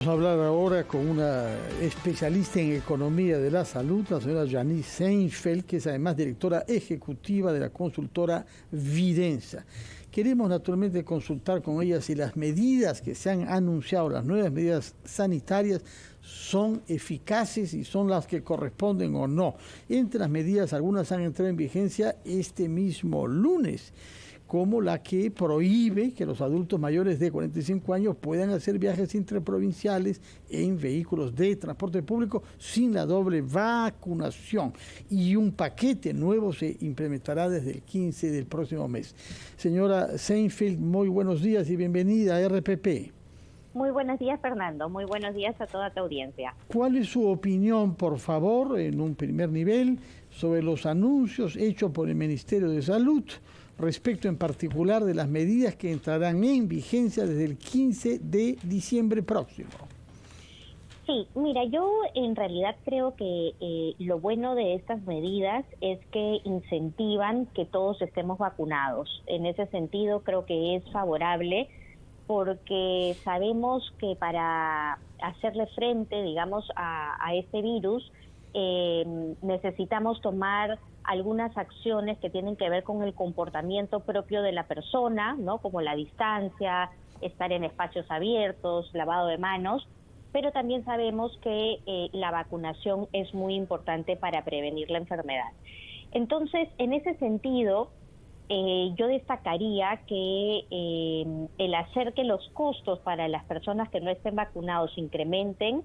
Vamos a hablar ahora con una especialista en economía de la salud, la señora Janice Seinfeld, que es además directora ejecutiva de la consultora Vidensa. Queremos naturalmente consultar con ella si las medidas que se han anunciado, las nuevas medidas sanitarias, son eficaces y son las que corresponden o no. Entre las medidas, algunas han entrado en vigencia este mismo lunes, como la que prohíbe que los adultos mayores de 45 años puedan hacer viajes interprovinciales en vehículos de transporte público sin la doble vacunación. Y un paquete nuevo se implementará desde el 15 del próximo mes. Señora Seinfeld, muy buenos días y bienvenida a RPP. Muy buenos días, Fernando. Muy buenos días a toda tu audiencia. ¿Cuál es su opinión, por favor, en un primer nivel, sobre los anuncios hechos por el Ministerio de Salud respecto en particular de las medidas que entrarán en vigencia desde el 15 de diciembre próximo? Sí, mira, yo en realidad creo que lo bueno de estas medidas es que incentivan que todos estemos vacunados. En ese sentido creo que es favorable porque sabemos que para hacerle frente, digamos, a este virus, necesitamos tomar algunas acciones que tienen que ver con el comportamiento propio de la persona, ¿no? Como la distancia, estar en espacios abiertos, lavado de manos, pero también sabemos que la vacunación es muy importante para prevenir la enfermedad. Entonces, en ese sentido, yo destacaría que el hacer que los costos para las personas que no estén vacunados incrementen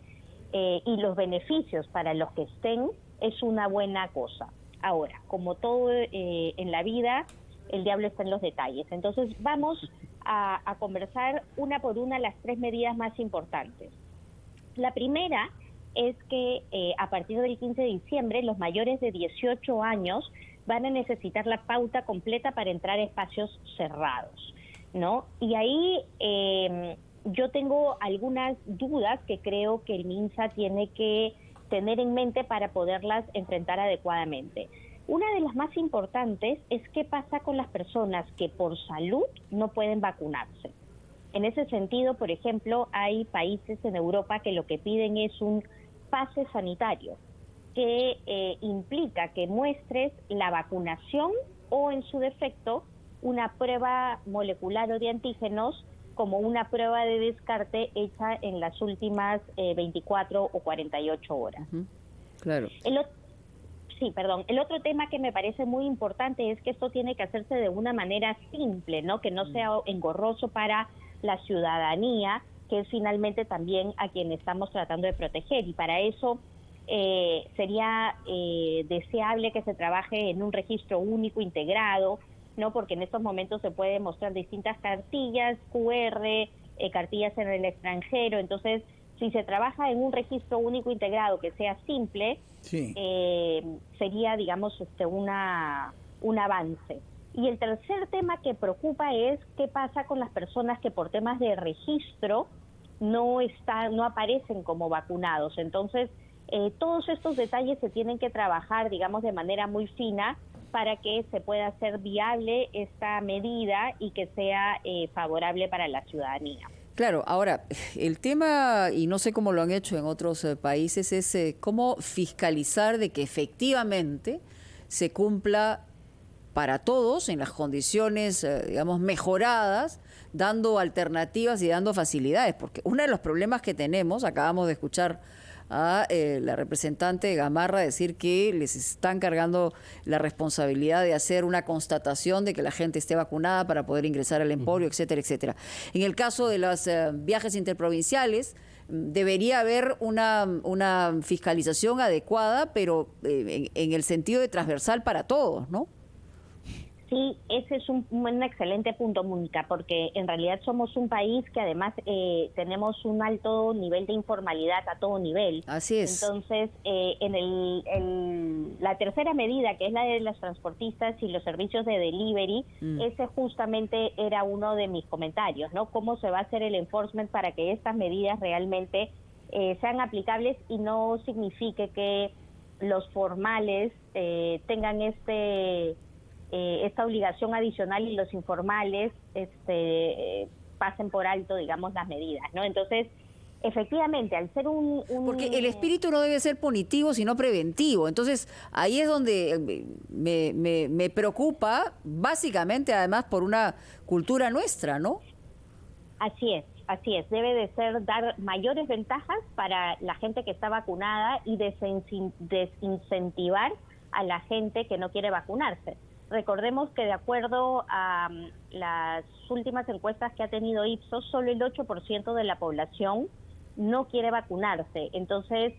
y los beneficios para los que estén es una buena cosa. Ahora, como todo en la vida, el diablo está en los detalles. Entonces, vamos a conversar una por una las tres medidas más importantes. La primera es que a partir del 15 de diciembre, los mayores de 18 años van a necesitar la pauta completa para entrar a espacios cerrados, ¿no? Y ahí yo tengo algunas dudas que creo que el MINSA tiene que tener en mente para poderlas enfrentar adecuadamente. Una de las más importantes es qué pasa con las personas que por salud no pueden vacunarse. En ese sentido, por ejemplo, hay países en Europa que lo que piden es un pase sanitario, que implica que muestres la vacunación o, en su defecto, una prueba molecular o de antígenos como una prueba de descarte hecha en las últimas 24 o 48 horas. Claro. El otro tema que me parece muy importante es que esto tiene que hacerse de una manera simple, ¿no? Que no sea engorroso para la ciudadanía, que es finalmente también a quien estamos tratando de proteger. Y para eso sería deseable que se trabaje en un registro único integrado, ¿no? Porque en estos momentos se pueden mostrar distintas cartillas, QR, cartillas en el extranjero. Entonces, si se trabaja en un registro único integrado que sea simple, sí, sería, digamos, un avance. Y el tercer tema que preocupa es qué pasa con las personas que por temas de registro no aparecen como vacunados. Entonces, todos estos detalles se tienen que trabajar, digamos, de manera muy fina para que se pueda hacer viable esta medida y que sea favorable para la ciudadanía. Claro, ahora, el tema, y no sé cómo lo han hecho en otros países, es cómo fiscalizar de que efectivamente se cumpla para todos en las condiciones, digamos, mejoradas, dando alternativas y dando facilidades, porque uno de los problemas que tenemos, acabamos de escuchar a la representante de Gamarra decir que les están cargando la responsabilidad de hacer una constatación de que la gente esté vacunada para poder ingresar al emporio, etcétera, etcétera. En el caso de los viajes interprovinciales, debería haber una fiscalización adecuada, pero en el sentido de transversal para todos, ¿no? Sí, ese es un excelente punto, Mónica, porque en realidad somos un país que además tenemos un alto nivel de informalidad a todo nivel. Así es. Entonces, la tercera medida, que es la de los transportistas y los servicios de delivery, ese justamente era uno de mis comentarios, ¿no? ¿Cómo se va a hacer el enforcement para que estas medidas realmente sean aplicables y no signifique que los formales tengan esta obligación adicional y los informales pasen por alto, digamos, las medidas, ¿no? Entonces, efectivamente, al ser Porque el espíritu no debe ser punitivo, sino preventivo. Entonces, ahí es donde me preocupa, básicamente, además, por una cultura nuestra, ¿no? Así es. Así es, debe de ser dar mayores ventajas para la gente que está vacunada y desincentivar a la gente que no quiere vacunarse. Recordemos que de acuerdo a las últimas encuestas que ha tenido Ipsos, solo el 8% de la población no quiere vacunarse. Entonces,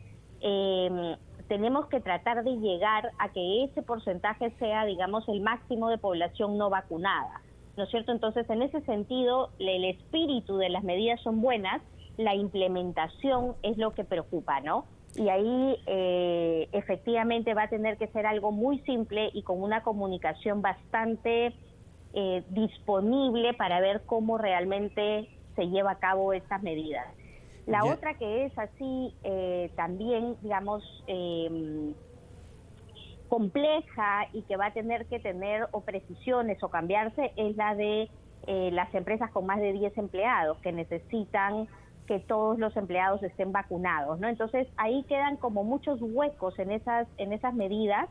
tenemos que tratar de llegar a que ese porcentaje sea, digamos, el máximo de población no vacunada, ¿no es cierto? Entonces, en ese sentido, el espíritu de las medidas son buenas, la implementación es lo que preocupa, ¿no? Y ahí efectivamente va a tener que ser algo muy simple y con una comunicación bastante disponible para ver cómo realmente se lleva a cabo estas medidas. La otra que es así también, digamos, compleja y que va a tener que tener o precisiones o cambiarse es la de las empresas con más de 10 empleados que necesitan que todos los empleados estén vacunados, ¿no? Entonces ahí quedan como muchos huecos en esas medidas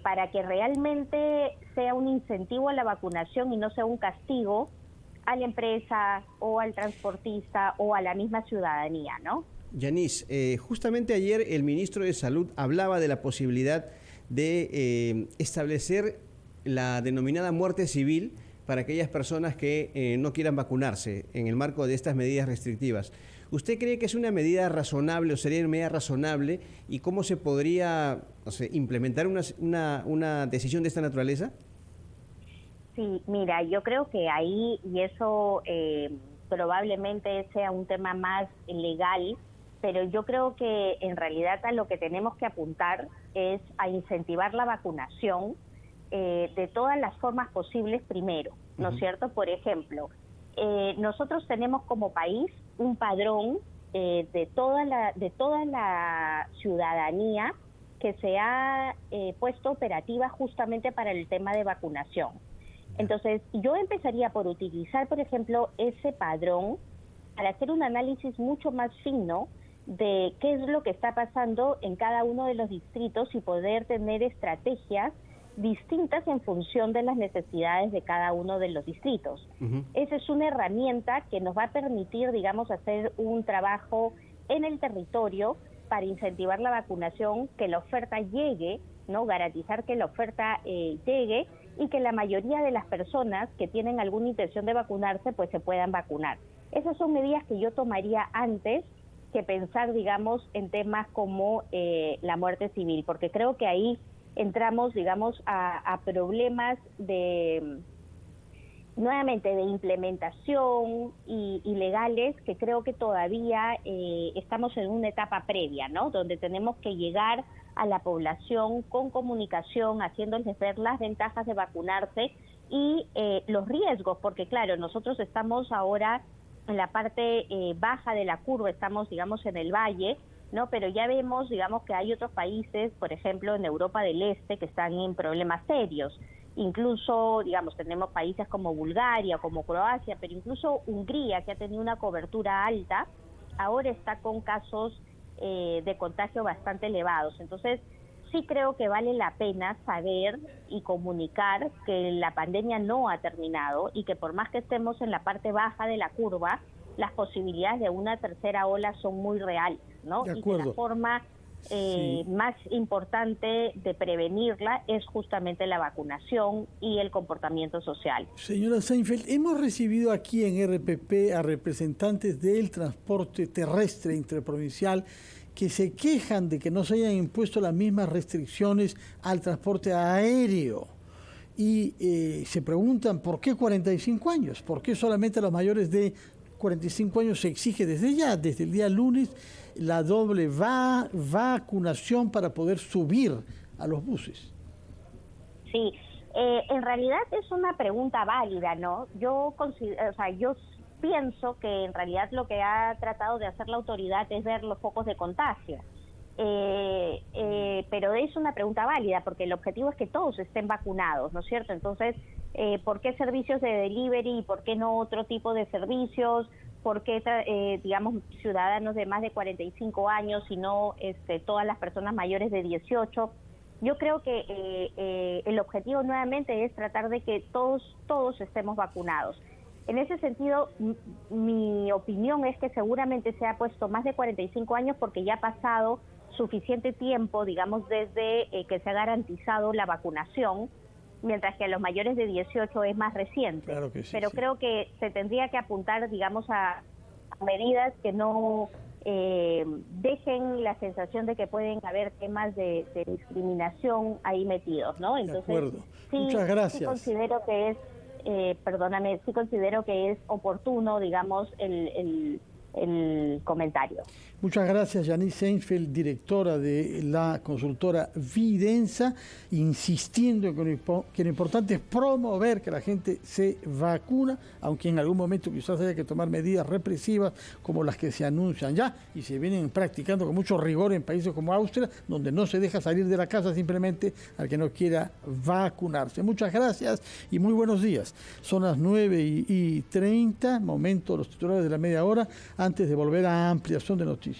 para que realmente sea un incentivo a la vacunación y no sea un castigo a la empresa o al transportista o a la misma ciudadanía, ¿no? Yanis, justamente ayer el ministro de Salud hablaba de la posibilidad de establecer la denominada muerte civil para aquellas personas que no quieran vacunarse en el marco de estas medidas restrictivas. ¿Usted cree que es una medida razonable o sería una medida razonable y cómo se podría, no sé, implementar una decisión de esta naturaleza? Sí, mira, yo creo que ahí, y eso probablemente sea un tema más legal, pero yo creo que en realidad a lo que tenemos que apuntar es a incentivar la vacunación de todas las formas posibles primero, ¿no es cierto? Por ejemplo, nosotros tenemos como país un padrón de toda la ciudadanía que se ha puesto operativa justamente para el tema de vacunación. Entonces, yo empezaría por utilizar, por ejemplo, ese padrón para hacer un análisis mucho más fino de qué es lo que está pasando en cada uno de los distritos y poder tener estrategias distintas en función de las necesidades de cada uno de los distritos. Esa es una herramienta que nos va a permitir, digamos, hacer un trabajo en el territorio para incentivar la vacunación, que la oferta llegue, ¿no? Garantizar que la oferta llegue y que la mayoría de las personas que tienen alguna intención de vacunarse, pues se puedan vacunar. Esas son medidas que yo tomaría antes que pensar, digamos, en temas como la muerte civil, porque creo que ahí entramos, digamos, a problemas nuevamente de implementación y legales que creo que todavía estamos en una etapa previa, ¿no? Donde tenemos que llegar a la población con comunicación, haciéndoles ver las ventajas de vacunarse y los riesgos, porque claro, nosotros estamos ahora en la parte baja de la curva, estamos, digamos, en el valle, ¿no? Pero ya vemos, digamos, que hay otros países, por ejemplo, en Europa del Este, que están en problemas serios. Incluso, digamos, tenemos países como Bulgaria, como Croacia, pero incluso Hungría, que ha tenido una cobertura alta, ahora está con casos de contagio bastante elevados. Entonces, sí creo que vale la pena saber y comunicar que la pandemia no ha terminado y que por más que estemos en la parte baja de la curva, las posibilidades de una tercera ola son muy reales, ¿no? De y acuerdo. que la forma más importante de prevenirla es justamente la vacunación y el comportamiento social. Señora Seinfeld, hemos recibido aquí en RPP a representantes del transporte terrestre interprovincial que se quejan de que no se hayan impuesto las mismas restricciones al transporte aéreo. Y se preguntan, ¿por qué 45 años? ¿Por qué solamente a los mayores de 45 años se exige desde ya, desde el día lunes, la doble vacunación para poder subir a los buses? Sí, en realidad es una pregunta válida, ¿no? Yo pienso que en realidad lo que ha tratado de hacer la autoridad es ver los focos de contagio. Pero es una pregunta válida porque el objetivo es que todos estén vacunados, ¿no es cierto? Entonces, ¿por qué servicios de delivery y por qué no otro tipo de servicios? por qué, digamos, ciudadanos de más de 45 años y no todas las personas mayores de 18. Yo creo que el objetivo nuevamente es tratar de que todos estemos vacunados. En ese sentido, mi opinión es que seguramente se ha puesto más de 45 años porque ya ha pasado suficiente tiempo, digamos, desde que se ha garantizado la vacunación, mientras que a los mayores de 18 es más reciente. Claro que sí, pero sí. Creo que se tendría que apuntar, digamos, a medidas que no dejen la sensación de que pueden haber temas de discriminación ahí metidos, ¿no? Entonces, de acuerdo. Sí, muchas gracias. Sí considero que es, sí considero que es oportuno, digamos, el comentario. Muchas gracias, Janice Seinfeld, directora de la consultora Vidensa, insistiendo en que lo importante es promover que la gente se vacuna, aunque en algún momento quizás haya que tomar medidas represivas como las que se anuncian ya y se vienen practicando con mucho rigor en países como Austria, donde no se deja salir de la casa simplemente al que no quiera vacunarse. Muchas gracias y muy buenos días. Son las 9:30, momento de los titulares de la media hora, antes de volver a ampliación de noticias.